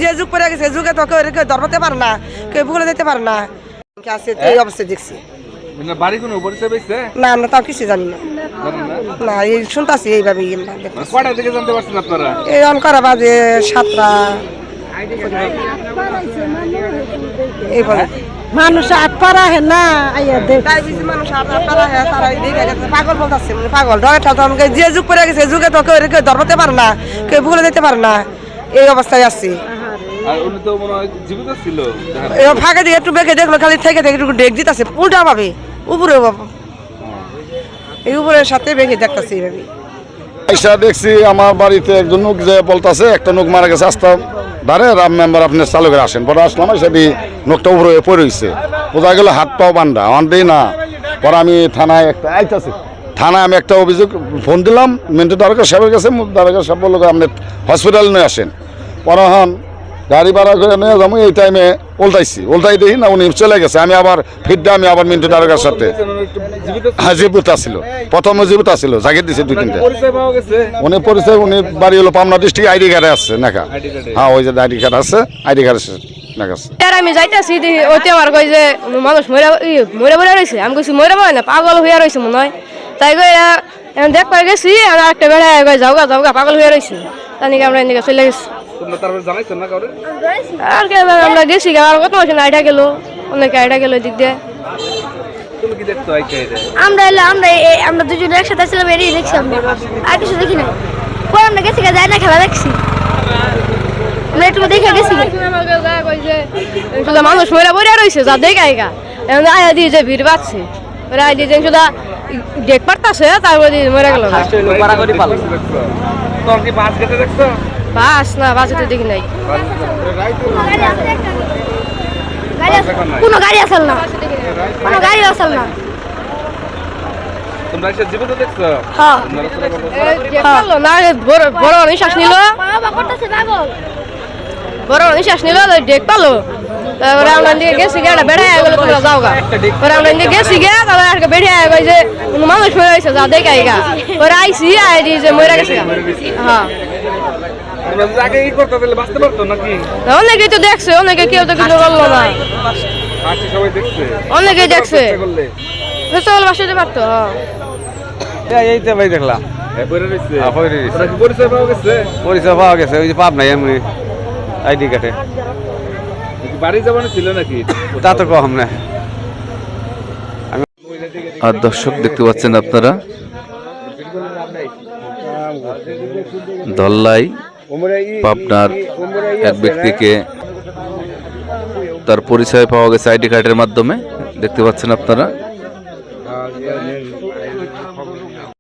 যে যুগ পড়ে গেছে যুগে তো কেউ ধরতে পারে না, কেউ ভুলে যেতে পারে না। আছে এই অবস্থা দেখছি। বাড়ি কোনো পরিচয় পেয়েছে না, আমরা তাও কিছু জানি না। না, এই শুনতেছি এইভাবে। কটা থেকে জানতে পারছেন আপনারা? এই অনকরা বাজে 7টা। এইভাবে মানুষ আটপাড়া হে না মানুষ পাগল বলতেছে, পাগল ডরে। যে যুগ পড়ে গেছে যুগে তো কেউ ধরতে পারে না, কেউ ভুলে যেতে পারে না। এই অবস্থায় আছি। ফাঁকে দিকে একটু বেঁকে দেখলো, খালি থেকে একটু ডেক দিতেছে উল্টা ভাবে উপরে, এই উপরের সাথে বেঁকে দেখতেছে এইভাবে। দেখছি আমার বাড়িতে একজন লোক যে বলতেছে একটা লোক মারা গেছে রাস্তা ধারে, রাম মেম্বার আপনি চালু করে আসেন। পরে আসলাম, সেটি নোকটা উপরে পড়ে রয়েছে, বোঝা গেল হাত পাও বান্ধা আনতেই না। পরে আমি থানায় একটা আইতাছি, থানায় আমি একটা অভিযোগ ফোন দিলাম মিন্টু দ্বারকা সাহেবের কাছে। দ্বারকা সাহেব বললো আপনি হসপিটালে নিয়ে আসেন। পরে হন গাড়ি ভাড়া করে নিয়ে যাবো, এই টাইমে উল্টাই দেখি না উনি চলে গেছে। আমি আবার ফিরটা আমি আবার মিন্টু দ্বারকার সাথে হ্যাঁ জীবিত আসছিল, প্রথমে জীবিত আসছিল, জাগিয়ে দিছে 2-3টা। উনি পরিচয়, উনি বাড়ি হলো পাবনা ডিস্ট্রিক্ট, আইডি কার্ডে আসছে নাকা। হ্যাঁ, ওই যে আইডি কার্ড আছে, আইডি কার্ড আছে নাকা। আমি যাইতেছি ওইতে আমার কই যে মানুষ মরে মরে রয়েছে। আমি কইছি মরে মরে না, পাগল হইয়া রয়েছে মনে হয়। তাই কই দেখবার গেছি, আর একটা বেড়া যাওগা পাগল হইয়া রয়েছে। তাই নাকি আমরা এদিকে চলে গেছি। আর আমরা গেছি আর কত মাসে আইডা গেল, অনেকে আইডা গেল এদিক দিয়ে। আমরা দুজন একসাথে ছিলাম, এড়িয়ে দেখছি আমরা, আর কিছু দেখি না। পরে আমরা গেছি যাই না, খেলা দেখছি। আমরা একটু দেখে গেছি, মানুষ মরে মরে রয়েছে যা দেখে আইগা আয়া দিয়ে যে ভিড় পাচ্ছে, আয় দিয়ে শুধু দেখ পারতাছে, তারপরে মরে গেল। বাস না, বাসে তো দেখি নাই কোনো গাড়ি আসল না, কোনো গাড়ি আসল না। বড় নিঃশ্বাস নিল, বড় নিঃশ্বাস নিল, দেখ পালো। তারপরে আমরা গেছি গেটা বেড়ে গেলো, তোমরা যাও গা। পরে আমরা গেছি গে, তারপরে বেড়ে যে মানুষ মরে গেছে যা দেখে আইগা। পরে আইসি আই দিয়ে যে মরে গেছে। হ্যাঁ, অনেকে তো দেখছে, অনেকে কেউ তো কিন্তু বললো না। অনেকে দেখছে, বাসাতে পারতো। এইটা ভাই দেখলাম পরিচয় পাওয়া গেছে, ওই যে পাব নাই আমি আইডি কার্ডে। বাড়ি যাবানো ছিল নাকি তা তো কম না। আর দর্শক দেখতে পাচ্ছেন আপনারা, ধল্লাই পাবনার এক ব্যক্তিকে তার পরিচয় পাওয়া গেছে আইডি কার্ডের মাধ্যমে, দেখতে পাচ্ছেন আপনারা।